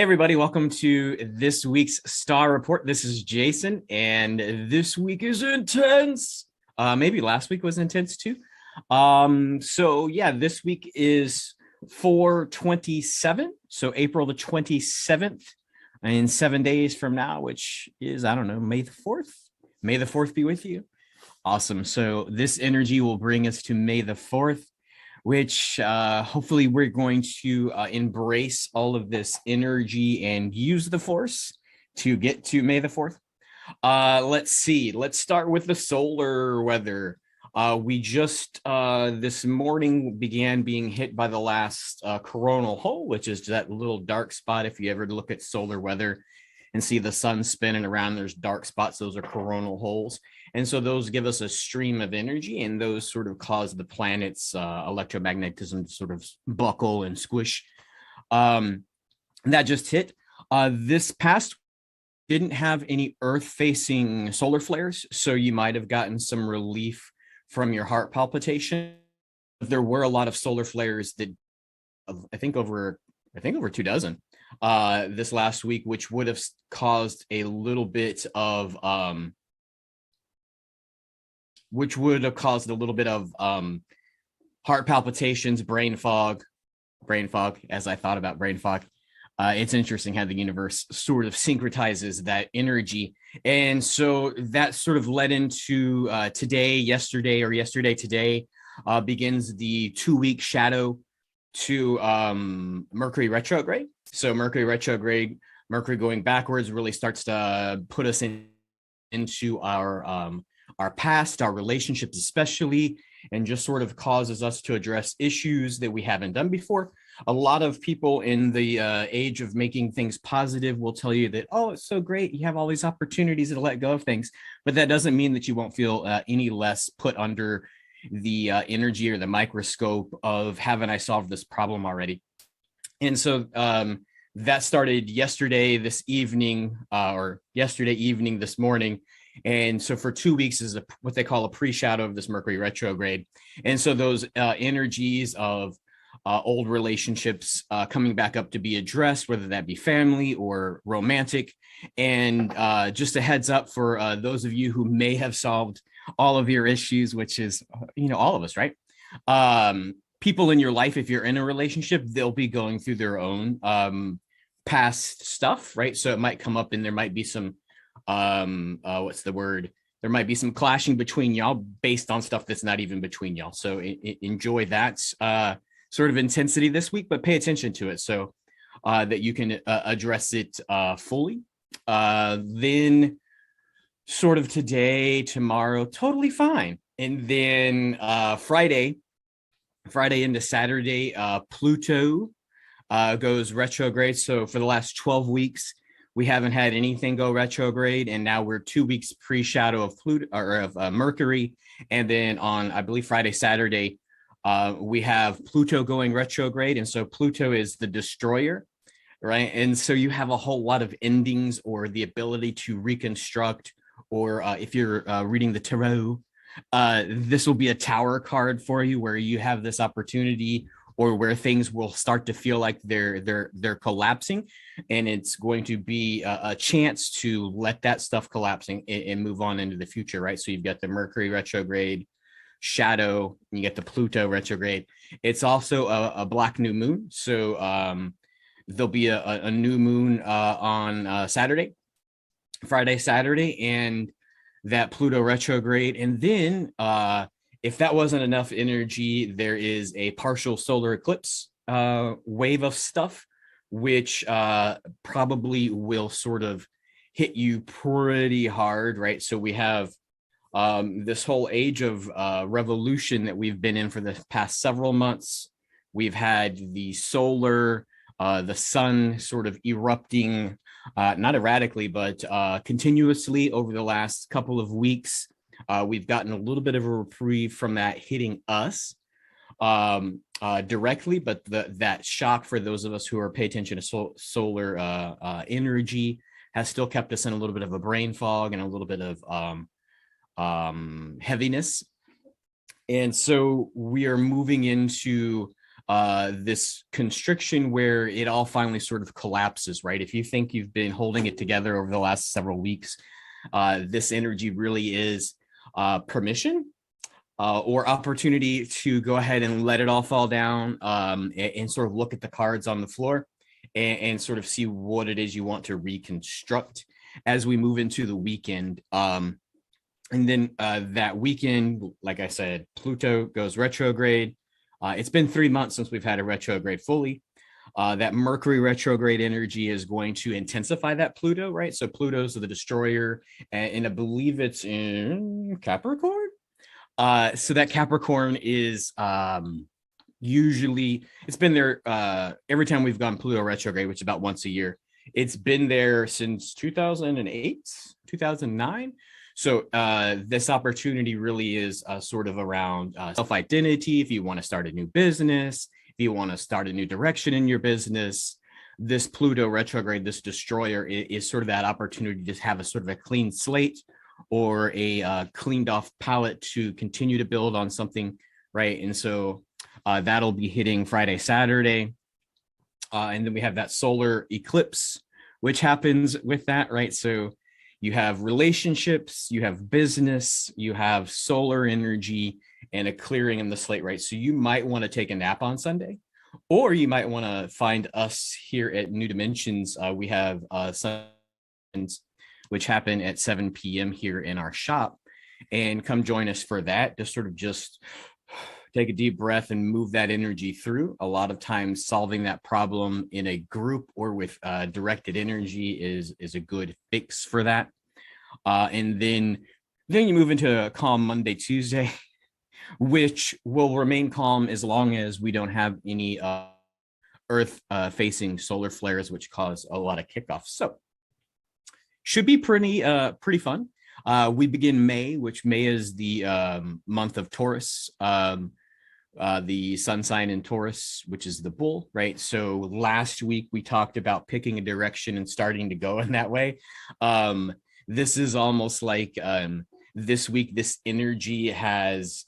Hey everybody, welcome to this week's Star Report. This is Jason, and this week is intense. Maybe last week was intense too. So yeah, this week is 4/27, so April the 27th, in 7 days from now, which is, I don't know, May the 4th. May the 4th be with you. Awesome. So this energy will bring us to May the 4th, which hopefully we're going to embrace all of this energy and use the force to get to May the 4th. Let's see. Let's start with the solar weather. We just this morning began being hit by the last coronal hole, which is that little dark spot. If you ever look at solar weather and see the sun spinning around, there's dark spots. Those are coronal holes. And so those give us a stream of energy, and those sort of cause the planet's electromagnetism to sort of buckle and squish. That just hit. This past didn't have any Earth-facing solar flares, so you might have gotten some relief from your heart palpitation. There were a lot of solar flares that I think over 24 this last week, which would have caused a little bit of heart palpitations, brain fog, as I thought about brain fog. It's interesting how the universe sort of syncretizes that energy. And so that sort of led into yesterday, begins the 2-week shadow to Mercury retrograde. So Mercury retrograde, Mercury going backwards, really starts to put us into our past, our relationships especially, and just sort of causes us to address issues that we haven't done before. A lot of people in the age of making things positive will tell you that, oh, it's so great, you have all these opportunities to let go of things, but that doesn't mean that you won't feel any less put under the energy or the microscope of, haven't I solved this problem already? And so that started yesterday this evening, this morning. And so for 2 weeks is what they call a pre-shadow of this Mercury retrograde. And so those energies of old relationships coming back up to be addressed, whether that be family or romantic. And just a heads up for those of you who may have solved all of your issues, which is, all of us, right? People in your life, if you're in a relationship, they'll be going through their own past stuff, right? So it might come up and there might be some there might be some clashing between y'all based on stuff that's not even between y'all. So enjoy that sort of intensity this week, but pay attention to it so that you can address it fully. Then sort of today, tomorrow, totally fine. And then Friday into Saturday, Pluto goes retrograde. So for the last 12 weeks, we haven't had anything go retrograde, and now we're 2 weeks pre-shadow of Pluto or of Mercury. And then on, I believe, Friday, Saturday, we have Pluto going retrograde. And so Pluto is the destroyer, right? And so you have a whole lot of endings or the ability to reconstruct, or if you're reading the tarot, this will be a tower card for you, where you have this opportunity, or where things will start to feel like they're collapsing, and it's going to be a chance to let that stuff collapsing and move on into the future, right? So you've got the Mercury retrograde shadow, and you get the Pluto retrograde. It's also a black new moon, so there'll be a new moon on Friday, Saturday, and that Pluto retrograde. And then if that wasn't enough energy, there is a partial solar eclipse wave of stuff, which probably will sort of hit you pretty hard, right? So we have this whole age of revolution that we've been in for the past several months. We've had the solar, the sun sort of erupting, not erratically, but continuously over the last couple of weeks. We've gotten a little bit of a reprieve from that hitting us directly, but that shock for those of us who are pay attention to solar energy has still kept us in a little bit of a brain fog and a little bit of heaviness. And so we are moving into this constriction where it all finally sort of collapses, right? If you think you've been holding it together over the last several weeks, this energy really is permission or opportunity to go ahead and let it all fall down, and sort of look at the cards on the floor and sort of see what it is you want to reconstruct as we move into the weekend. And then that weekend, like I said, Pluto goes retrograde. It's been 3 months since we've had a retrograde fully. That Mercury retrograde energy is going to intensify that Pluto, right? So Pluto's the destroyer, and I believe it's in Capricorn. So that Capricorn is usually, it's been there every time we've gone Pluto retrograde, which is about once a year. It's been there since 2008, 2009. So this opportunity really is sort of around self-identity. If you want to start a new business, if you want to start a new direction in your business, this Pluto retrograde, this destroyer, is sort of that opportunity to have a sort of a clean slate or a cleaned off palette to continue to build on something, right? And so that'll be hitting Friday, Saturday. And then we have that solar eclipse, which happens with that, right? So you have relationships, you have business, you have solar energy, and a clearing in the slate, right? So you might want to take a nap on Sunday, or you might want to find us here at New Dimensions. We have Sundays, which happen at 7 p.m. here in our shop, and come join us for that to sort of just take a deep breath and move that energy through. A lot of times solving that problem in a group or with directed energy is a good fix for that. And then you move into a calm Monday, Tuesday, which will remain calm as long as we don't have any Earth facing solar flares, which cause a lot of kickoffs. So should be pretty fun. We begin May, which May is the month of Taurus. The sun sign in Taurus, which is the bull, right? So last week we talked about picking a direction and starting to go in that way. This is almost like this week, this energy has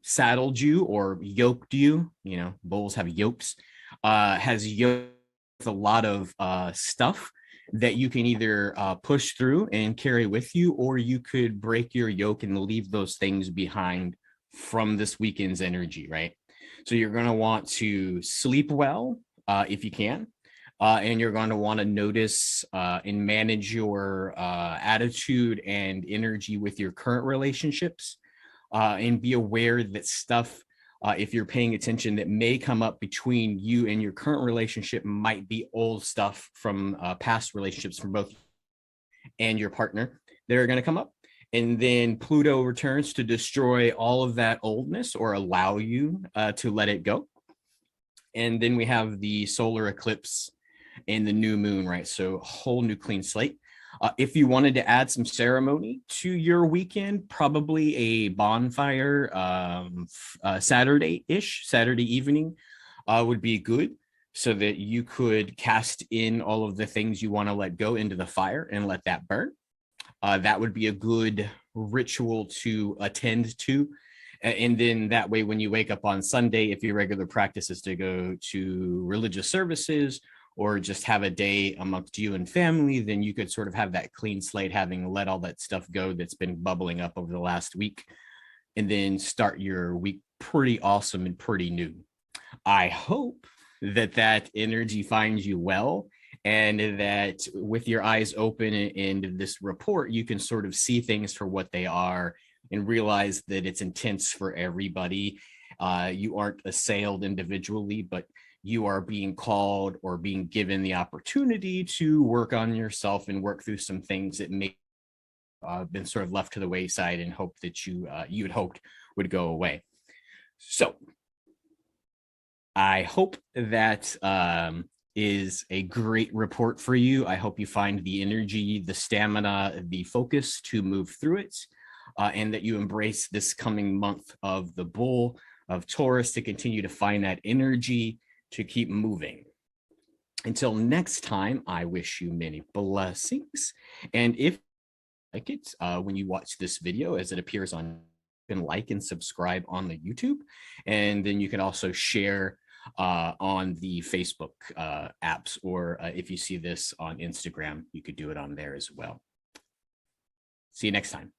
saddled you or yoked you. You know, bulls have yokes, has yoked a lot of stuff that you can either push through and carry with you, or you could break your yoke and leave those things behind from this weekend's energy, right? So you're going to want to sleep well if you can, and you're going to want to notice and manage your attitude and energy with your current relationships, and be aware that stuff, if you're paying attention, that may come up between you and your current relationship might be old stuff from past relationships from both and your partner that are going to come up. And then Pluto returns to destroy all of that oldness or allow you to let it go. And then we have the solar eclipse and the new moon, right? So a whole new clean slate. If you wanted to add some ceremony to your weekend, probably a bonfire Saturday evening would be good, so that you could cast in all of the things you want to let go into the fire and let that burn. That would be a good ritual to attend to. And then that way, when you wake up on Sunday, if your regular practice is to go to religious services or just have a day amongst you and family, then you could sort of have that clean slate, having let all that stuff go that's been bubbling up over the last week, and then start your week pretty awesome and pretty new. I hope that that energy finds you well, and that with your eyes open in this report, you can sort of see things for what they are and realize that it's intense for everybody. You aren't assailed individually, but you are being called or being given the opportunity to work on yourself and work through some things that may been sort of left to the wayside and hope that you had hoped would go away. So I hope that is a great report for you. I hope you find the energy, the stamina, the focus to move through it, and that you embrace this coming month of the bull of Taurus to continue to find that energy to keep moving. Until next time, I wish you many blessings. And if you like it, when you watch this video as it appears on and like and subscribe on the YouTube. And then you can also share on the Facebook apps, or if you see this on Instagram, you could do it on there as well. See you next time.